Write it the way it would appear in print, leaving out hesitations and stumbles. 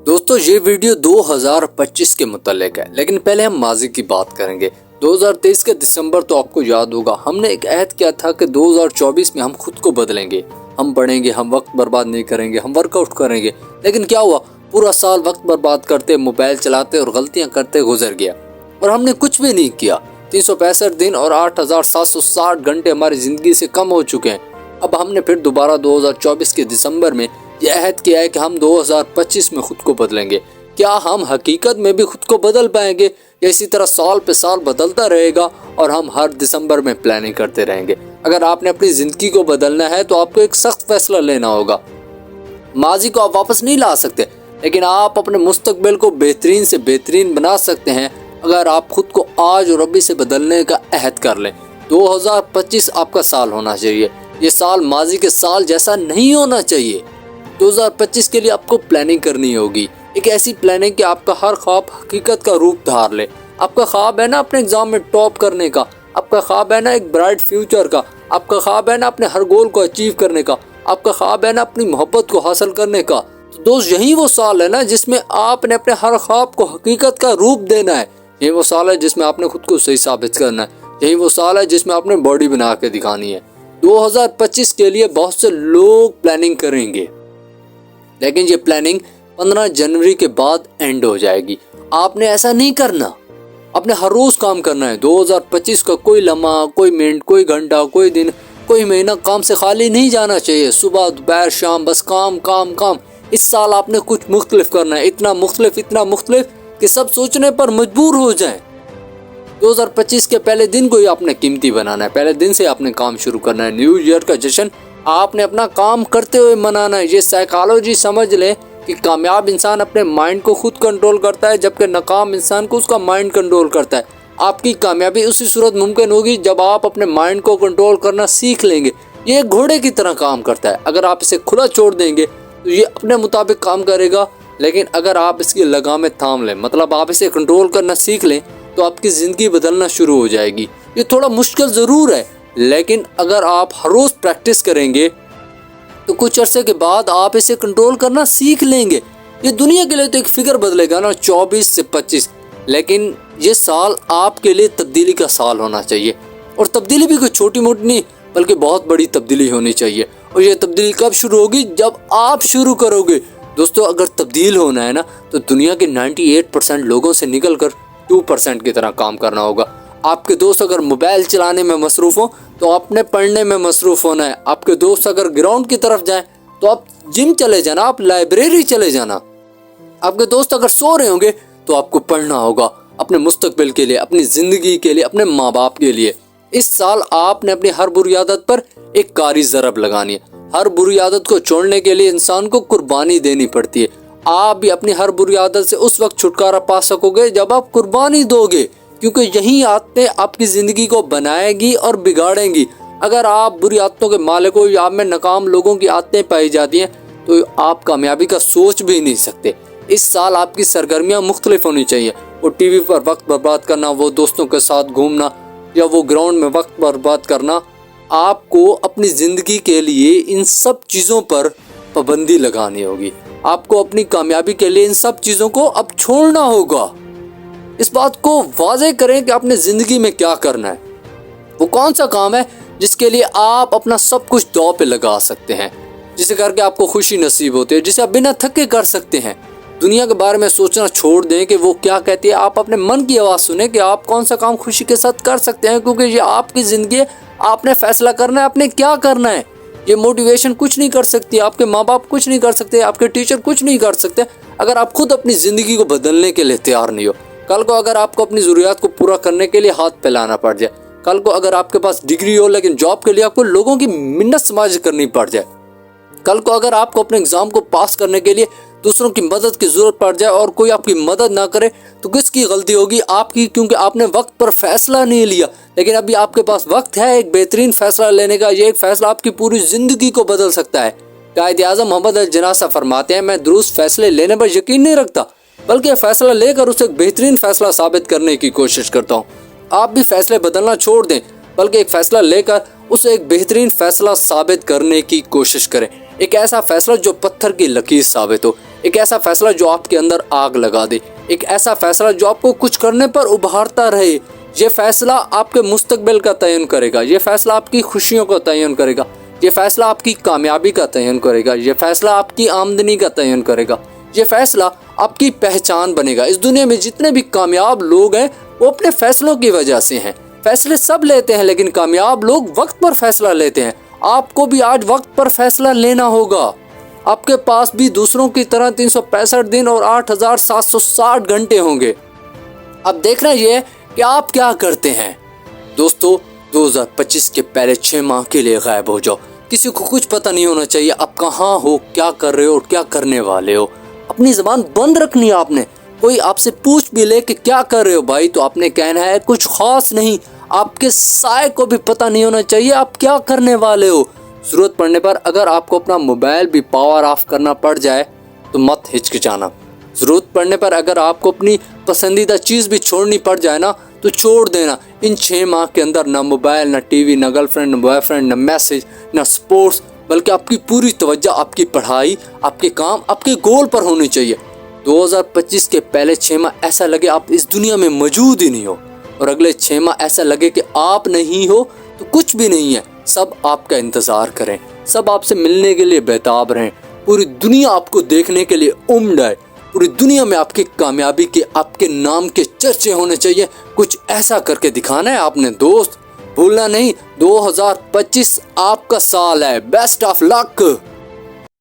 دوستو یہ ویڈیو 2025 کے متعلق ہے، لیکن پہلے ہم ماضی کی بات کریں گے۔ 2023 کے دسمبر تو آپ کو یاد ہوگا، ہم نے ایک عہد کیا تھا کہ 2024 میں ہم خود کو بدلیں گے، ہم بڑھیں گے، ہم وقت برباد نہیں کریں گے، ہم ورک آؤٹ کریں گے۔ لیکن کیا ہوا؟ پورا سال وقت برباد کرتے، موبائل چلاتے اور غلطیاں کرتے گزر گیا، اور ہم نے کچھ بھی نہیں کیا۔ 365 دن اور 8760 گھنٹے ہماری زندگی سے کم ہو چکے ہیں۔ اب ہم نے پھر دوبارہ 2024 کے دسمبر میں یہ عہد کیا ہے کہ ہم 2025 میں خود کو بدلیں گے۔ کیا ہم حقیقت میں بھی خود کو بدل پائیں گے، یا اسی طرح سال پہ سال بدلتا رہے گا اور ہم ہر دسمبر میں پلاننگ کرتے رہیں گے؟ اگر آپ نے اپنی زندگی کو بدلنا ہے تو آپ کو ایک سخت فیصلہ لینا ہوگا۔ ماضی کو آپ واپس نہیں لا سکتے، لیکن آپ اپنے مستقبل کو بہترین سے بہترین بنا سکتے ہیں اگر آپ خود کو آج اور ابھی سے بدلنے کا عہد کر لیں۔ 2025 آپ کا سال ہونا چاہیے، یہ سال ماضی کے سال جیسا نہیں ہونا چاہیے۔ 2025 کے لیے آپ کو پلاننگ کرنی ہوگی، ایک ایسی پلاننگ کہ آپ کا ہر خواب حقیقت کا روپ دھار لے۔ آپ کا خواب ہے نا اپنے ایگزام میں ٹاپ کرنے کا، آپ کا خواب ہے نا ایک برائٹ فیوچر کا، آپ کا خواب ہے نا اپنے ہر گول کو اچیو کرنے کا، آپ کا خواب ہے نا اپنی محبت کو حاصل کرنے کا۔ تو دوست، یہی وہ سال ہے نا جس میں آپ نے اپنے ہر خواب کو حقیقت کا روپ دینا ہے۔ یہی وہ سال ہے جس میں آپ نے خود کو صحیح ثابت کرنا ہے۔ یہی وہ سال ہے جس میں آپ نے باڈی بنا کے دکھانی ہے۔ 2025 کے لیے بہت سے لوگ پلاننگ کریں گے، لیکن یہ پلاننگ 15 جنوری کے بعد اینڈ ہو جائے گی۔ آپ نے ایسا نہیں کرنا، آپ نے ہر روز کام کرنا ہے۔ 2025 کا کوئی لمحہ، کوئی منٹ، کوئی گھنٹہ، کوئی دن، کوئی مہینہ کام سے خالی نہیں جانا چاہیے۔ صبح، دوپہر، شام، بس کام کام کام۔ اس سال آپ نے کچھ مختلف کرنا ہے، اتنا مختلف کہ سب سوچنے پر مجبور ہو جائیں۔ 2025 کے پہلے دن کو ہی آپ نے قیمتی بنانا ہے، پہلے دن سے آپ نے کام شروع کرنا ہے۔ نیو ایئر کا جشن آپ نے اپنا کام کرتے ہوئے منانا ہے۔ یہ سائیکالوجی سمجھ لیں کہ کامیاب انسان اپنے مائنڈ کو خود کنٹرول کرتا ہے، جبکہ ناکام انسان کو اس کا مائنڈ کنٹرول کرتا ہے۔ آپ کی کامیابی اسی صورت ممکن ہوگی جب آپ اپنے مائنڈ کو کنٹرول کرنا سیکھ لیں گے۔ یہ ایک گھوڑے کی طرح کام کرتا ہے، اگر آپ اسے کھلا چھوڑ دیں گے تو یہ اپنے مطابق کام کرے گا، لیکن اگر آپ اس کی لگامیں تھام لیں، مطلب آپ اسے کنٹرول کرنا سیکھ لیں، تو آپ کی زندگی بدلنا شروع ہو جائے گی۔ یہ تھوڑا مشکل ضرور ہے، لیکن اگر آپ ہر روز پریکٹس کریں گے تو کچھ عرصے کے بعد آپ اسے کنٹرول کرنا سیکھ لیں گے۔ یہ دنیا کے لیے تو ایک فگر بدلے گا نا، 24 سے 25، لیکن یہ سال آپ کے لیے تبدیلی کا سال ہونا چاہیے۔ اور تبدیلی بھی کوئی چھوٹی موٹی نہیں، بلکہ بہت بڑی تبدیلی ہونی چاہیے۔ اور یہ تبدیلی کب شروع ہوگی؟ جب آپ شروع کرو گے۔ دوستو، اگر تبدیل ہونا ہے نا تو دنیا کے 98% لوگوں سے نکل کر 2% کی طرح کام کرنا ہوگا۔ آپ کے دوست اگر موبائل چلانے میں مصروف ہوں تو آپ نے پڑھنے میں مصروف ہونا ہے۔ آپ کے دوست اگر گراؤنڈ کی طرف جائیں تو آپ جم چلے جانا، آپ لائبریری چلے جانا۔ آپ کے دوست اگر سو رہے ہوں گے تو آپ کو پڑھنا ہوگا، اپنے مستقبل کے لیے، اپنی زندگی کے لیے، اپنے ماں باپ کے لیے۔ اس سال آپ نے اپنی ہر بری عادت پر ایک کاری ضرب لگانی ہے۔ ہر بری عادت کو چھوڑنے کے لیے انسان کو قربانی دینی پڑتی ہے۔ آپ بھی اپنی ہر بری عادت سے اس وقت چھٹکارا پا سکو گے جب آپ قربانی دو گے، کیونکہ یہی عادتیں آپ کی زندگی کو بنائے گی اور بگاڑیں گی۔ اگر آپ بری عادتوں کے مالک ہو یا آپ میں ناکام لوگوں کی عادتیں پائی جاتی ہیں تو آپ کامیابی کا سوچ بھی نہیں سکتے۔ اس سال آپ کی سرگرمیاں مختلف ہونی چاہیے۔ وہ ٹی وی پر وقت برباد کرنا، وہ دوستوں کے ساتھ گھومنا، یا وہ گراؤنڈ میں وقت برباد کرنا، آپ کو اپنی زندگی کے لیے ان سب چیزوں پر پابندی لگانی ہوگی۔ آپ کو اپنی کامیابی کے لیے ان سب چیزوں کو اب چھوڑنا ہوگا۔ اس بات کو واضح کریں کہ اپنے زندگی میں کیا کرنا ہے۔ وہ کون سا کام ہے جس کے لیے آپ اپنا سب کچھ داؤ پہ لگا سکتے ہیں، جسے کر کے آپ کو خوشی نصیب ہوتی ہے، جسے آپ بنا تھکے کر سکتے ہیں۔ دنیا کے بارے میں سوچنا چھوڑ دیں کہ وہ کیا کہتی ہے، آپ اپنے من کی آواز سنیں کہ آپ کون سا کام خوشی کے ساتھ کر سکتے ہیں، کیونکہ یہ آپ کی زندگی ہے۔ آپ نے فیصلہ کرنا ہے آپ نے کیا کرنا ہے۔ یہ موٹیویشن کچھ نہیں کر سکتی، آپ کے ماں باپ کچھ نہیں کر سکتے، آپ کے ٹیچر کچھ نہیں کر سکتے اگر آپ خود اپنی زندگی کو بدلنے کے لیے تیار نہیں ہو۔ کل کو اگر آپ کو اپنی ضروریات کو پورا کرنے کے لیے ہاتھ پھیلانا پڑ جائے، کل کو اگر آپ کے پاس ڈگری ہو لیکن جاب کے لیے آپ کو لوگوں کی منت سماج کرنی پڑ جائے، کل کو اگر آپ کو اپنے ایگزام کو پاس کرنے کے لیے دوسروں کی مدد کی ضرورت پڑ جائے اور کوئی آپ کی مدد نہ کرے، تو کس کی غلطی ہوگی؟ آپ کی، کیونکہ آپ نے وقت پر فیصلہ نہیں لیا۔ لیکن ابھی آپ کے پاس وقت ہے ایک بہترین فیصلہ لینے کا۔ یہ ایک فیصلہ آپ کی پوری زندگی کو بدل سکتا ہے۔ قائد اعظم محمد الجناح فرماتے ہیں، میں درست فیصلے لینے پر یقین نہیں رکھتا، بلکہ فیصلہ لے کر اسے ایک بہترین فیصلہ ثابت کرنے کی کوشش کرتا ہوں۔ آپ بھی فیصلے بدلنا چھوڑ دیں، بلکہ ایک فیصلہ لے کر اسے ایک بہترین فیصلہ ثابت کرنے کی کوشش کریں۔ ایک ایسا فیصلہ جو پتھر کی لکیر ثابت ہو، ایک ایسا فیصلہ جو آپ کے اندر آگ لگا دے، ایک ایسا فیصلہ جو آپ کو کچھ کرنے پر ابھارتا رہے۔ یہ فیصلہ آپ کے مستقبل کا تعین کرے گا، یہ فیصلہ آپ کی خوشیوں کا تعین کرے گا، یہ فیصلہ آپ کی کامیابی کا تعین کرے گا، یہ فیصلہ آپ کی آمدنی کا تعین کرے گا، یہ فیصلہ آپ کی پہچان بنے گا۔ اس دنیا میں جتنے بھی کامیاب لوگ ہیں وہ اپنے فیصلوں کی وجہ سے ہیں۔ فیصلے سب لیتے ہیں لیکن کامیاب لوگ وقت پر فیصلہ لیتے ہیں۔ آپ کو بھی آج وقت پر فیصلہ لینا ہوگا۔ آپ کے پاس بھی دوسروں کی طرح 365 دن اور 8760 گھنٹے ہوں گے۔ اب دیکھنا یہ ہے کہ آپ کیا کرتے ہیں۔ دوستو 2025 کے پہلے 6 ماہ کے لیے غائب ہو جاؤ۔ کسی کو کچھ پتہ نہیں ہونا چاہیے آپ کہاں ہو، کیا کر رہے ہو اور کیا کرنے والے ہو۔ اپنی زبان بند رکھنی ہے آپ نے۔ کوئی آپ سے پوچھ بھی لے کہ کیا کر رہے ہو بھائی، تو آپ نے کہنا ہے کچھ خاص نہیں۔ آپ کے سائے کو بھی پتہ نہیں ہونا چاہیے آپ کیا کرنے والے ہو۔ ضرورت پڑنے پر اگر آپ کو اپنا موبائل بھی پاور آف کرنا پڑ جائے تو مت ہچکچانا۔ ضرورت پڑنے پر اگر آپ کو اپنی پسندیدہ چیز بھی چھوڑنی پڑ جائے نا تو چھوڑ دینا۔ ان 6 ماہ کے اندر نہ موبائل، نہ ٹی وی، نہ گرل فرینڈ، نہ بوائے فرینڈ، نہ میسج، نہ سپورٹس، بلکہ آپ کی پوری توجہ آپ کی پڑھائی، آپ کے کام، آپ کے گول پر ہونی چاہیے۔ 2025 کے پہلے 6 ماہ ایسا لگے آپ اس دنیا میں موجود ہی نہیں ہو، اور اگلے 6 ماہ ایسا لگے کہ آپ نہیں ہو تو کچھ بھی نہیں ہے۔ سب آپ کا انتظار کریں، سب آپ سے ملنے کے لیے بےتاب رہیں، پوری دنیا آپ کو دیکھنے کے لیے امڈ ہے، پوری دنیا میں آپ کی کامیابی کے، آپ کے نام کے چرچے ہونے چاہیے۔ کچھ ایسا کر کے دکھانا ہے آپ نے دوست، بھولنا نہیں 2025 آپ کا سال ہے۔ Best of look.